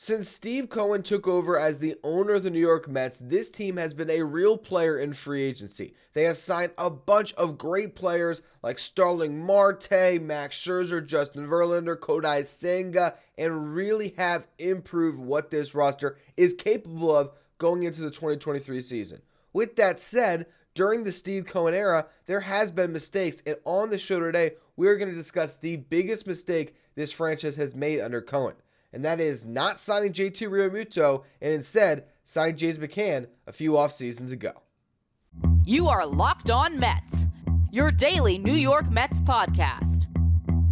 Since Steve Cohen took over as the owner of the New York Mets, this team has been a real player in free agency. They have signed a bunch of great players like Starling Marte, Max Scherzer, Justin Verlander, Kodai Senga, and really have improved what this roster is capable of going into the 2023 season. With that said, during the Steve Cohen era, there has been mistakes, and on the show today, we're going to discuss the biggest mistake this franchise has made under Cohen. And that is not signing JT Realmuto and instead signing James McCann a few off seasons ago. You are Locked On Mets, your daily New York Mets podcast.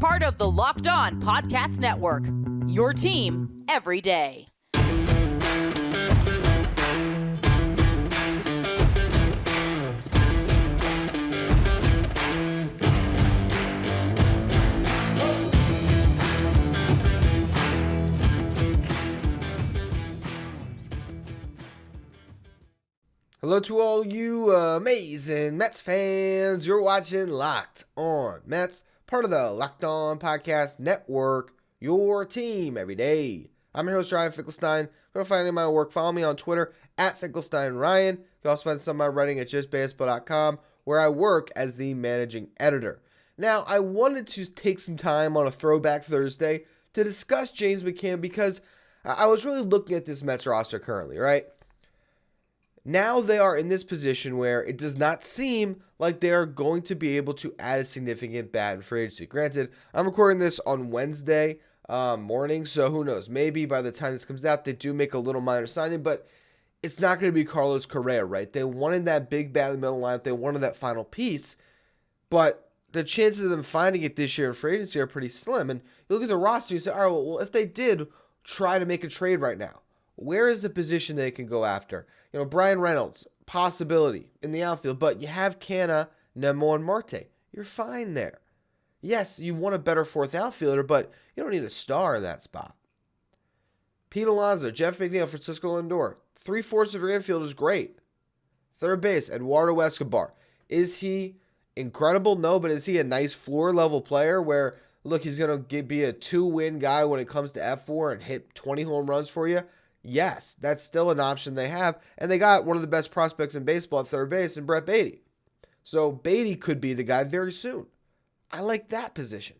Part of the Locked On Podcast Network, your team every day. Hello to all you amazing Mets fans. You're watching Locked On Mets, part of the Locked On Podcast Network, your team every day. I'm your host, Ryan Finkelstein. If you want to find any of my work, follow me on Twitter at FinkelsteinRyan. You can also find some of my writing at justbaseball.com, where I work as the managing editor. Now, I wanted to take some time on a Throwback Thursday to discuss James McCann because I was really looking at this Mets roster currently, right? Now they are in this position where it does not seem like they are going to be able to add a significant bat in free agency. Granted, I'm recording this on Wednesday morning, so who knows? Maybe by the time this comes out, they do make a little minor signing, but it's not going to be Carlos Correa, right? They wanted that big bat in the middle lineup. They wanted that final piece, but the chances of them finding it this year in free agency are pretty slim. And you look at the roster, you say, all right, well, if they did try to make a trade right now, where is the position they can go after? You know, Brian Reynolds, possibility in the outfield, but you have Canna, Nemo, and Marte. You're fine there. Yes, you want a better fourth outfielder, but you don't need a star in that spot. Pete Alonso, Jeff McNeil, Francisco Lindor. 3/4 of your infield is great. Third base, Eduardo Escobar. Is he incredible? No, but is he a nice floor level player where, look, he's going to be a 2-win guy when it comes to F4 and hit 20 home runs for you? Yes, that's still an option they have. And they got one of the best prospects in baseball at third base in Brett Beatty. So Beatty could be the guy very soon. I like that position.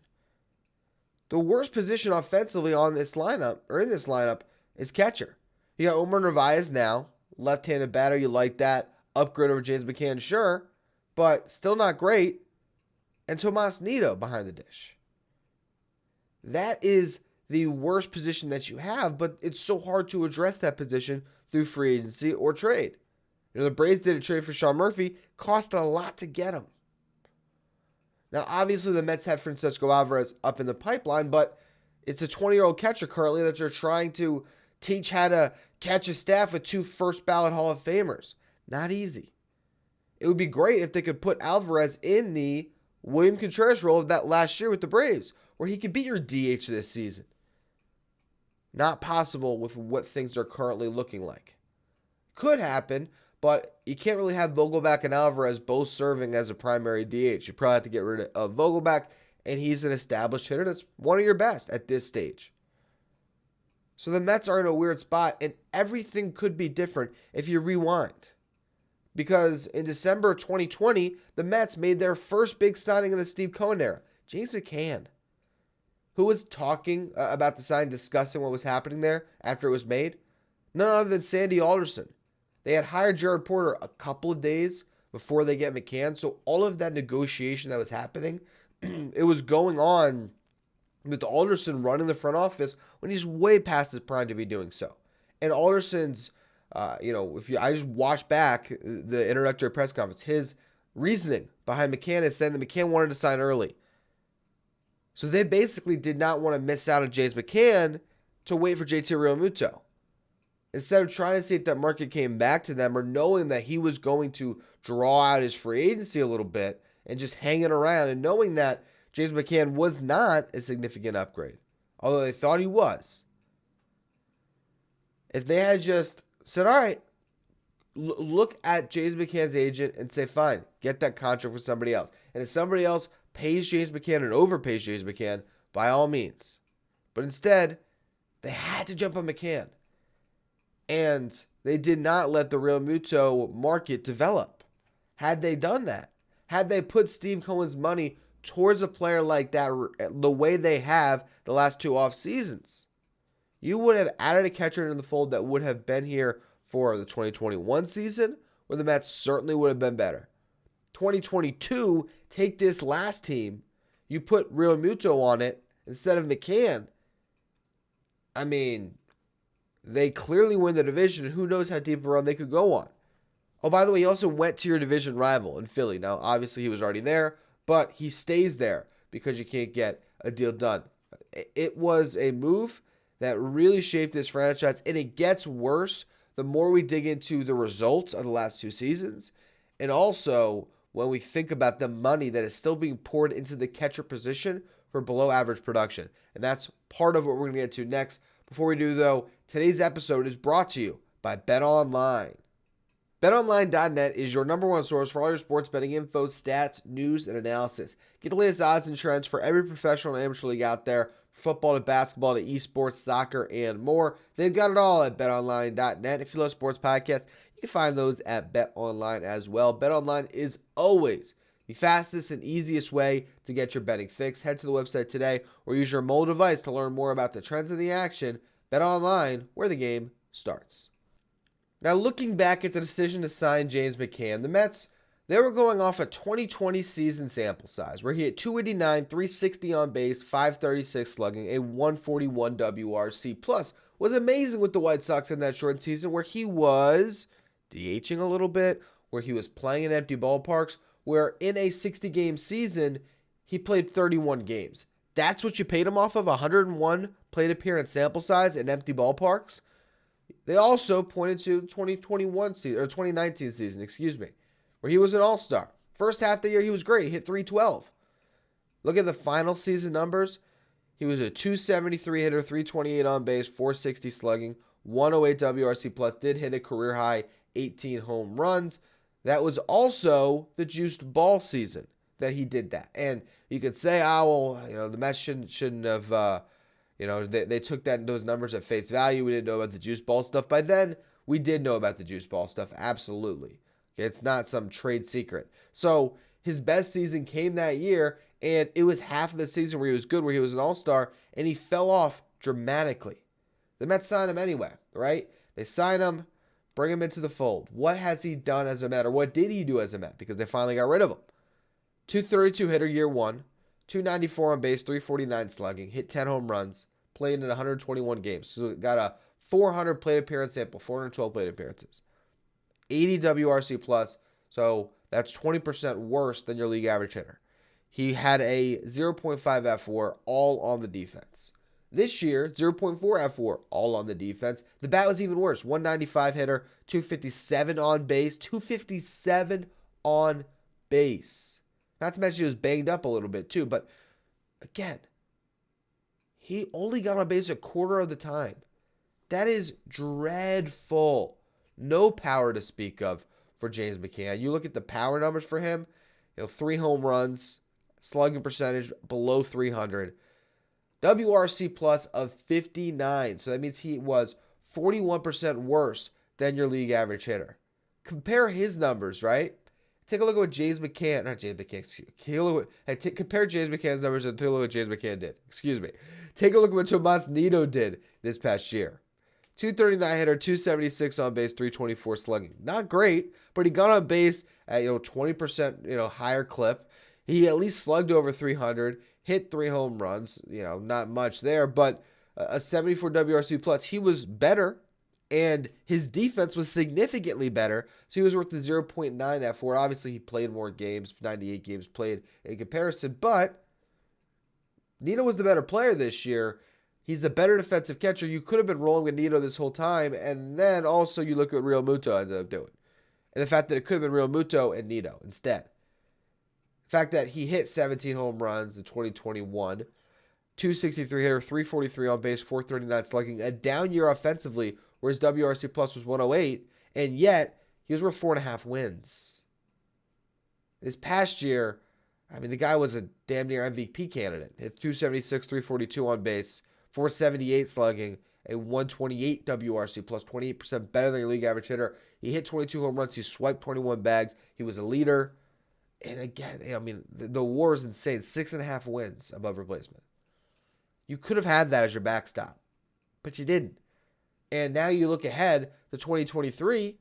The worst position offensively on this lineup, or in this lineup, is catcher. You got Omar Narvaez now, left-handed batter. You like that. Upgrade over James McCann, sure, but still not great. And Tomas Nido behind the dish. That is the worst position that you have, but it's so hard to address that position through free agency or trade. You know, the Braves did a trade for Sean Murphy, cost a lot to get him. Now, obviously, the Mets have Francisco Alvarez up in the pipeline, but it's a 20-year-old catcher currently that they're trying to teach how to catch a staff with 2 first-ballot Hall of Famers. Not easy. It would be great if they could put Alvarez in the William Contreras role of that last year with the Braves, where he could be your DH this season. Not possible with what things are currently looking like. Could happen, but you can't really have Vogelback and Alvarez both serving as a primary DH. You probably have to get rid of Vogelback, and he's an established hitter that's one of your best at this stage. So the Mets are in a weird spot, and everything could be different if you rewind. Because in December 2020, the Mets made their first big signing in the Steve Cohen era, James McCann. Who was talking about the signing, discussing what was happening there after it was made? None other than Sandy Alderson. They had hired Jared Porter a couple of days before they get McCann, so all of that negotiation that was happening, it was going on with Alderson running the front office when he's way past his prime to be doing so. And Alderson's, I just watched back the introductory press conference, his reasoning behind McCann is saying that McCann wanted to sign early. So they basically did not want to miss out on James McCann to wait for JT Realmuto. Instead of trying to see if that market came back to them or knowing that he was going to draw out his free agency a little bit and just hanging around and knowing that James McCann was not a significant upgrade, although they thought he was. If they had just said, all right, look at James McCann's agent and say, fine, get that contract for somebody else. And if somebody else pays James McCann and overpays James McCann, by all means. But instead, They had to jump on McCann. And they did not let the Realmuto market develop. Had they done that, had they put Steve Cohen's money towards a player like that the way they have the last two off seasons, you would have added a catcher into the fold that would have been here for the 2021 season, where the Mets certainly would have been better. 2022, take this last team, you put Realmuto on it instead of McCann. I mean, they clearly win the division, and who knows how deep a run they could go on. Oh, by the way, he also went to your division rival in Philly. Now, obviously, he was already there, but he stays there because you can't get a deal done. It was a move that really shaped this franchise, and it gets worse the more we dig into the results of the last two seasons, and also when we think about the money that is still being poured into the catcher position for below average production. And that's part of what we're going to get to next. Before we do, though, today's episode is brought to you by BetOnline. BetOnline.net is your number one source for all your sports betting info, stats, news, and analysis. Get the latest odds and trends for every professional and amateur league out there, football to basketball to esports, soccer, and more. They've got it all at BetOnline.net. If you love sports podcasts, you can find those at BetOnline as well. BetOnline is always the fastest and easiest way to get your betting fix. Head to the website today or use your mobile device to learn more about the trends of the action. BetOnline, where the game starts. Now, looking back at the decision to sign James McCann, the Mets, they were going off a 2020 season sample size where he hit 289, 360 on base, 536 slugging, a 141 WRC+. Plus was amazing with the White Sox in that short season where he was DHing a little bit, where he was playing in empty ballparks, where in a 60-game season, he played 31 games. That's what you paid him off of, 101 plate appearance sample size in empty ballparks. They also pointed to 2021 season, or 2019 season, where he was an all-star. First half of the year, he was great. He hit 312. Look at the final season numbers. He was a 273 hitter, 328 on base, 460 slugging, 108 WRC+, plus, did hit a career high 18 home runs. That was also the juiced ball season that he did that. And you could say, the Mets shouldn't have, they took those numbers at face value. We didn't know about the juice ball stuff. By then, we did know about the juice ball stuff, absolutely. Okay, it's not some trade secret. So his best season came that year, and it was half of the season where he was good, where he was an all-star, and he fell off dramatically. The Mets signed him anyway, right? They sign him, bring him into the fold. What has he done as a Met, or what did he do as a Met? Because they finally got rid of him. 232 hitter year one, 294 on base, 349 slugging, hit 10 home runs, played in 121 games. So got a 400 plate appearance sample, 412 plate appearances. 80 WRC+, plus, so that's 20% worse than your league average hitter. He had a 0.5 F4, all on the defense. This year, 0.4 F4, all on the defense. The bat was even worse. 195 hitter, 257 on base, 257 on base. Not to mention he was banged up a little bit too, but again, he only got on base a quarter of the time. That is dreadful. No power to speak of for James McCann. You look at the power numbers for him, 3 home runs, slugging percentage below 300. WRC plus of 59. So that means he was 41% worse than your league average hitter. Compare his numbers, right? Take a look at what compare James McCann's numbers and take a look at what James McCann did. Take a look at what Tomas Nido did this past year. 239 hitter, 276 on base, 324 slugging. Not great, but he got on base at 20% higher clip. He at least slugged over 300, hit 3 home runs. Not much there, but a 74 WRC plus. He was better, and his defense was significantly better. So he was worth the 0.9 F4. Obviously, he played more games, 98 games played in comparison, but Nido was the better player this year. He's a better defensive catcher. You could have been rolling with Nido this whole time, and then also you look at what Realmuto ended up doing. And the fact that it could have been Realmuto and Nido instead. The fact that he hit 17 home runs in 2021, 263 hitter, 343 on base, 439 slugging, a down year offensively where his WRC plus was 108, and yet he was worth 4.5 wins. This past year, the guy was a damn near MVP candidate. Hit 276, 342 on base, 478 slugging, a 128 WRC plus, 28% better than your league average hitter. He hit 22 home runs. He swiped 21 bags. He was a leader. And again, I mean, the WAR is insane. 6.5 wins above replacement. You could have had that as your backstop, but you didn't. And now you look ahead to 2023,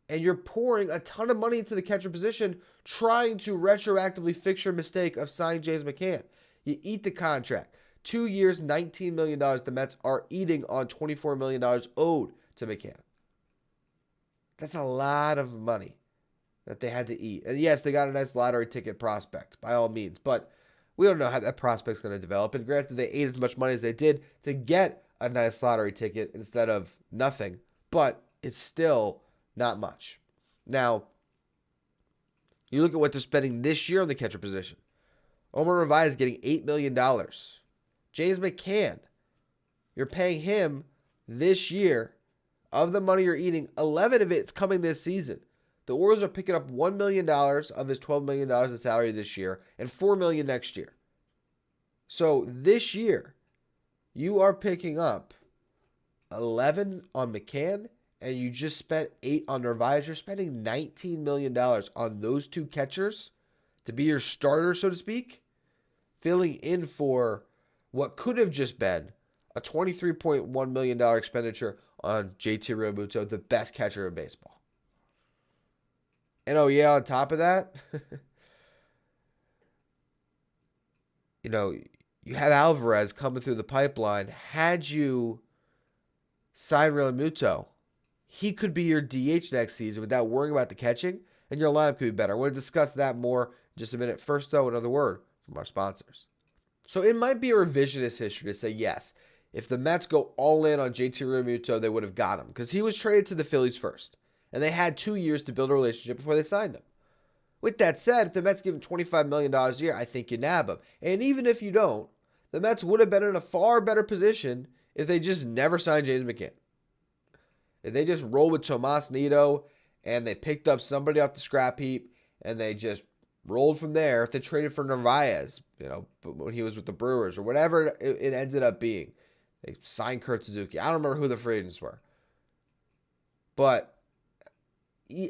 and you're pouring a ton of money into the catcher position, trying to retroactively fix your mistake of signing James McCann. You eat the contract. 2 years, $19 million. The Mets are eating on $24 million owed to McCann. That's a lot of money that they had to eat. And yes, they got a nice lottery ticket prospect, by all means. But we don't know how that prospect's going to develop. And granted, they ate as much money as they did to get a nice lottery ticket instead of nothing. But it's still not much. Now, you look at what they're spending this year on the catcher position. Omar Narvaez is getting $8 million. James McCann, you're paying him this year. Of the money you're eating, 11 of it's coming this season. The Orioles are picking up $1 million of his $12 million in salary this year and $4 million next year. So this year, you are picking up 11 on McCann, and you just spent 8 on Narvaez. You're spending $19 million on those two catchers to be your starter, so to speak, filling in for what could have just been a $23.1 million expenditure on JT Realmuto, the best catcher in baseball. And oh yeah, on top of that, you had Alvarez coming through the pipeline. Had you signed Realmuto, he could be your DH next season without worrying about the catching, and your lineup could be better. I want to discuss that more in just a minute. First, though, another word from our sponsors. So it might be a revisionist history to say, yes, if the Mets go all in on JT Realmuto, they would have got him because he was traded to the Phillies first, and they had 2 years to build a relationship before they signed him. With that said, if the Mets give him $25 million a year, I think you nab him. And even if you don't, the Mets would have been in a far better position if they just never signed James McCann. If they just rolled with Tomas Nido and they picked up somebody off the scrap heap and they just rolled from there, if they traded for Narvaez, when he was with the Brewers or whatever it ended up being, they signed Kurt Suzuki. I don't remember who the free agents were. But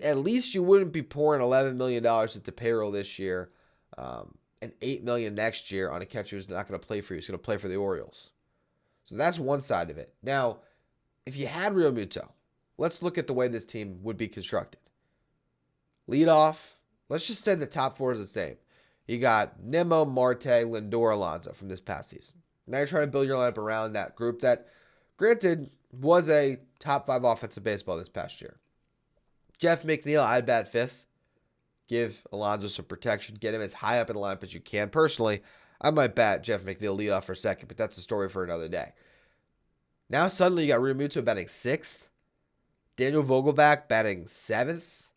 at least you wouldn't be pouring $11 million into payroll this year and $8 million next year on a catcher who's not going to play for you. He's going to play for the Orioles. So that's one side of it. Now, if you had Realmuto, let's look at the way this team would be constructed. Lead off. Let's just say the top four is the same. You got Nimmo, Marte, Lindor, Alonso from this past season. Now you're trying to build your lineup around that group that, granted, was a top 5 offensive baseball this past year. Jeff McNeil, I'd bat 5th. Give Alonso some protection. Get him as high up in the lineup as you can. Personally, I might bat Jeff McNeil leadoff for 2nd, but that's a story for another day. Now suddenly you got Realmuto batting 6th. Daniel Vogelbach batting 7th.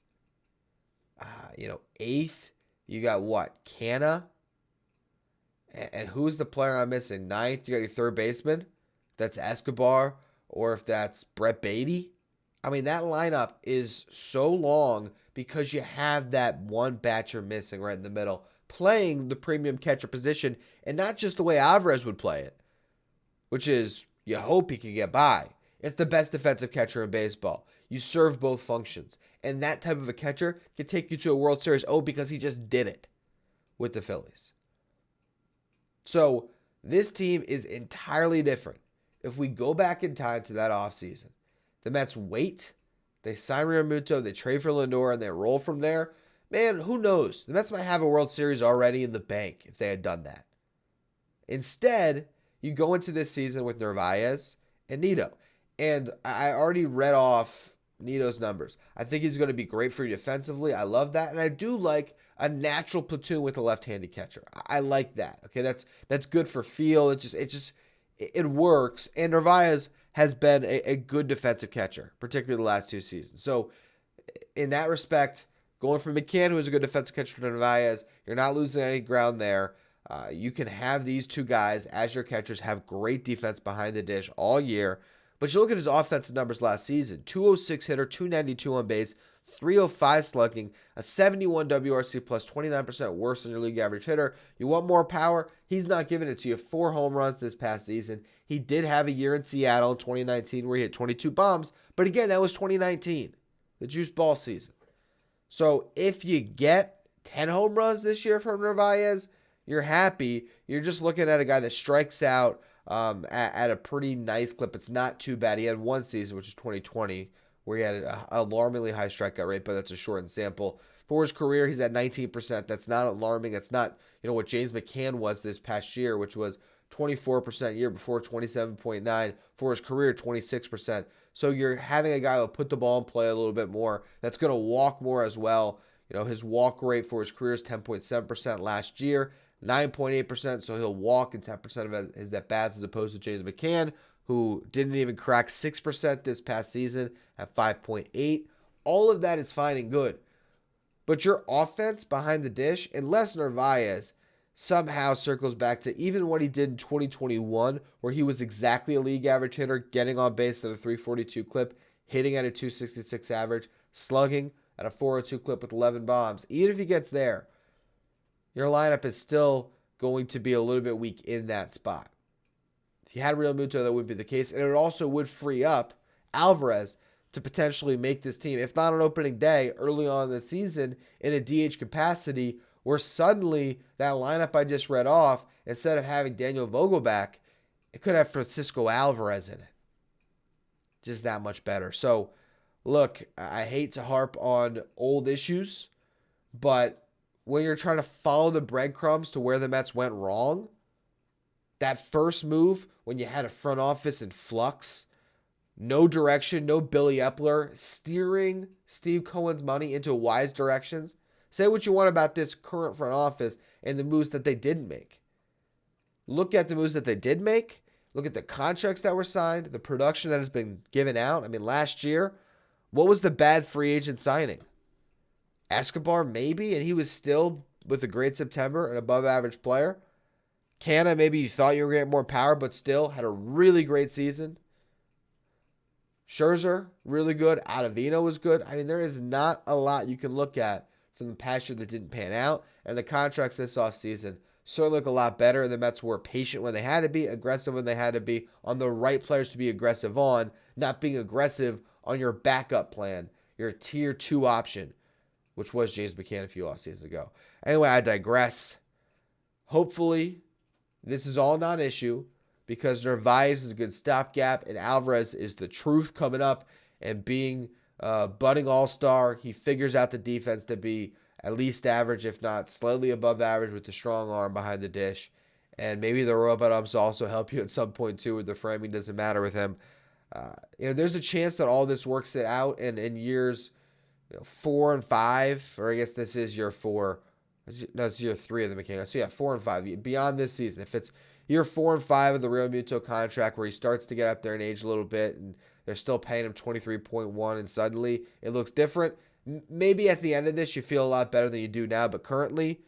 8th. You got what? Canna. And who's the player I'm missing? 9th. You got your third baseman. If that's Escobar or if that's Brett Beatty. I mean, that lineup is so long because you have that one bat you're missing right in the middle, playing the premium catcher position, and not just the way Alvarez would play it, which is you hope he can get by. It's the best defensive catcher in baseball. You serve both functions. And that type of a catcher can take you to a World Series. Oh, because he just did it with the Phillies. So this team is entirely different. If we go back in time to that offseason, the Mets wait, they sign Realmuto, they trade for Lindor, and they roll from there. Man, who knows? The Mets might have a World Series already in the bank if they had done that. Instead, you go into this season with Narvaez and Nido. And I already read off Nido's numbers. I think he's going to be great for you defensively. I love that. And I do like a natural platoon with a left-handed catcher. I like that. Okay, that's good for feel. It works. And Narvaez has been a good defensive catcher, particularly the last 2 seasons. So in that respect, going from McCann, who is a good defensive catcher, to Narvaez, you're not losing any ground there. You can have these two guys as your catchers, have great defense behind the dish all year. But you look at his offensive numbers last season: 206 hitter, 292 on base, 305 slugging, a 71 WRC plus, 29% worse than your league average hitter. You want more power? He's not giving it to you. 4 home runs this past season. He did have a year in Seattle in 2019 where he hit 22 bombs, but again, that was 2019, the juice ball season. So if you get 10 home runs this year from Narvaez, you're happy. You're just looking at a guy that strikes out at a pretty nice clip. It's not too bad. He had one season, which is 2020, where he had an alarmingly high strikeout rate, but that's a shortened sample. For his career, he's at 19%. That's not alarming. That's not, what James McCann was this past year, which was 24% year before, 27.9. For his career, 26%. So you're having a guy who'll put the ball in play a little bit more. That's going to walk more as well. His walk rate for his career is 10.7% last year, 9.8%. So he'll walk in 10% of his at-bats as opposed to James McCann, who didn't even crack 6% this past season at 5.8. All of that is fine and good. But your offense behind the dish, unless Narvaez somehow circles back to even what he did in 2021, where he was exactly a league average hitter, getting on base at a 342 clip, hitting at a 266 average, slugging at a 402 clip with 11 bombs. Even if he gets there, your lineup is still going to be a little bit weak in that spot. If you had Realmuto, that would be the case. And it also would free up Alvarez to potentially make this team, if not on opening day, early on in the season in a DH capacity, where suddenly that lineup I just read off, instead of having Daniel Vogelback, it could have Francisco Alvarez in it. Just that much better. So, look, I hate to harp on old issues, but when you're trying to follow the breadcrumbs to where the Mets went wrong, that first move when you had a front office in flux, no direction, no Billy Epler steering Steve Cohen's money into wise directions. Say what you want about this current front office and the moves that they didn't make. Look at the moves that they did make. Look at the contracts that were signed, the production that has been given out. I mean, last year, what was the bad free agent signing? Escobar, maybe, and he was still, with a great September, an above-average player. Canna, maybe you thought you were going to get more power, but still had a really great season. Scherzer, really good. Ottavino was good. I mean, there is not a lot you can look at from the past year that didn't pan out. And the contracts this offseason certainly look a lot better. The Mets were patient when they had to be, aggressive when they had to be, on the right players to be aggressive on, not being aggressive on your backup plan, your tier 2 option, which was James McCann a few offseasons ago. Anyway, I digress. Hopefully, this is all non-issue because Narvaez is a good stopgap and Alvarez is the truth coming up and being budding all-star. He figures out the defense to be at least average, if not slightly above average, with the strong arm behind the dish. And maybe the robot ups also help you at some point too with the framing. Doesn't matter with him. There's a chance that all this works it out in years 4 and 5, or I guess this is year 4. No, it's year 3 of the mechanic. So yeah, 4 and 5. Beyond this season, if it's year 4 and 5 of the Realmuto contract where he starts to get up there in age a little bit and they're still paying him 23.1 and suddenly it looks different, maybe at the end of this you feel a lot better than you do now. But currently,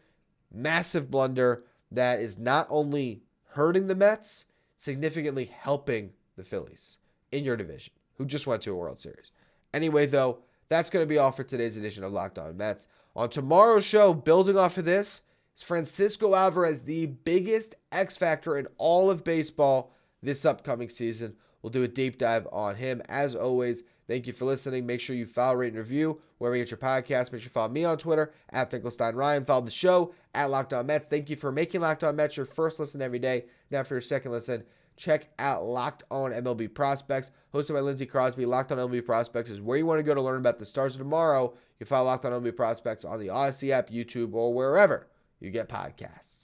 massive blunder that is not only hurting the Mets, significantly helping the Phillies in your division, who just went to a World Series. Anyway, though, that's going to be all for today's edition of Locked On Mets. On tomorrow's show, building off of this, is Francisco Alvarez, the biggest X factor in all of baseball this upcoming season. We'll do a deep dive on him. As always, thank you for listening. Make sure you follow, rate, and review wherever you get your podcast. Make sure you follow me on Twitter, at Finkelstein Ryan. Follow the show, at Locked On Mets. Thank you for making Locked On Mets your first listen every day. Now for your second listen, check out Locked On MLB Prospects, hosted by Lindsey Crosby. Locked On MLB Prospects is where you want to go to learn about the stars of tomorrow. You follow Locked On MLB Prospects on the Odyssey app, YouTube, or wherever you get podcasts.